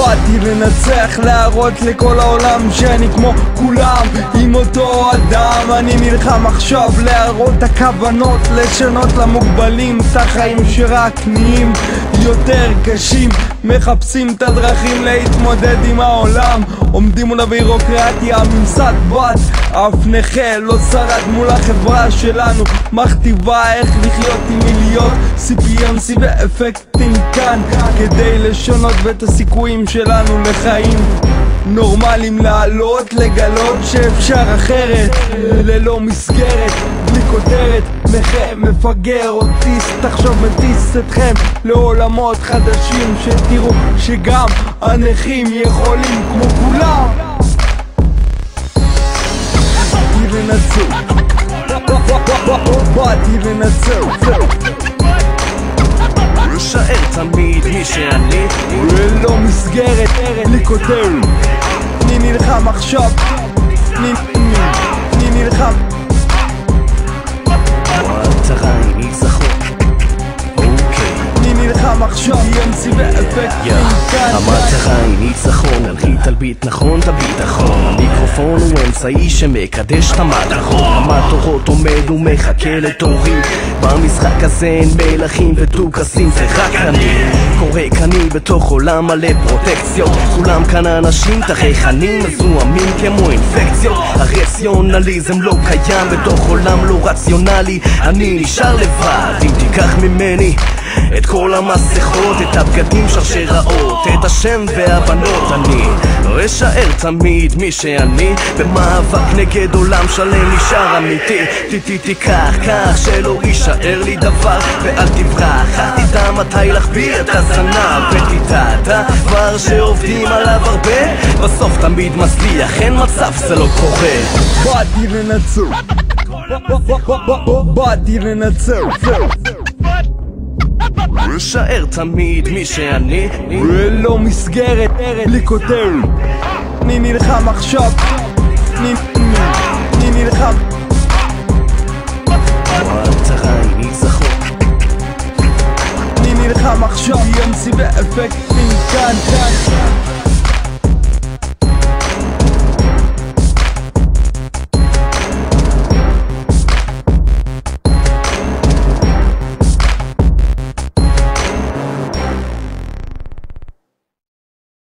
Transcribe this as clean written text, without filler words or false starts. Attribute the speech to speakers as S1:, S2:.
S1: באתי לנצח, להראות לכל העולם שאני כמו כולם, עם אותו אדם. אני נלחם עכשיו להראות את הכוונות, לשנות למוגבלים את החיים שרק נהיים יותר קשים. מחפשים את הדרכים להתמודד עם העולם, עומדים מול הבירוקרטיה הממסד בת, אף נכה לא שרד מול החברה שלנו, מכתיבה איך לחיות עם מיליון CPMC ואפקטים כאן, כדי לשנות את הסיכויים שלנו לחיים נורמלים, לעלות, לגלות שאפשר אחרת, ללא מסגרת, בלי כותרת. נכה, מפגר, אוטיסט, תחשוב מטיס אתכם לעולמות חדשים, שתראו שגם הנכים יכולים כמו כולם. באתי לנצח, באתי לנצח,
S2: להישאר תמיד מי שאני,
S1: ללא מסגרת, בלי כותרת. אני נלחם עכשיו, אני נלחם.
S2: המטרה היא ניצחון,
S1: אני נלחם עכשיו, CPMC ואפקטים כאן.
S2: המטרה היא ניצחון, להנחית על ביט נכון את הביטחון. המיקרופון הוא אמצעי שמקדש את המטרות, המטרות עומד ומחכה לתורי. במשחק הזה אין מלכים ודוכסים, זה רק אני קורא כני בתוך עולם מלא פרוטקציות. כולם כאן אנשים תככנים מזוהמים כמו אינפקציות. הרציונליזם לא קיים בתוך עולם לא רציונלי, אני נשאר לבד. אם תיקח ממני את כל המסכות, את הבגדים שרשראות, את השם והבנות, אני לא אשאר תמיד מי שאני. במאבק נגד עולם שלם נשאר אמיתי. תיקח כך שלא יישאר לי דבר, ואל תברח, אל תדע מתי להחביא את הזנב, ותדע דבר שעובדים עליו הרבה, בסוף תמיד מצליח, אין מצב זה לא קורה.
S1: באתי לנצח, באתי לנצח,
S2: להישאר תמיד מי שאני,
S1: ללא מסגרת, בלי כותרת. אני נלחם עכשיו, אני נלחם.
S2: המטרה היא ניצחון,
S1: אני נלחם עכשיו, CPMC ואפקטים כאן.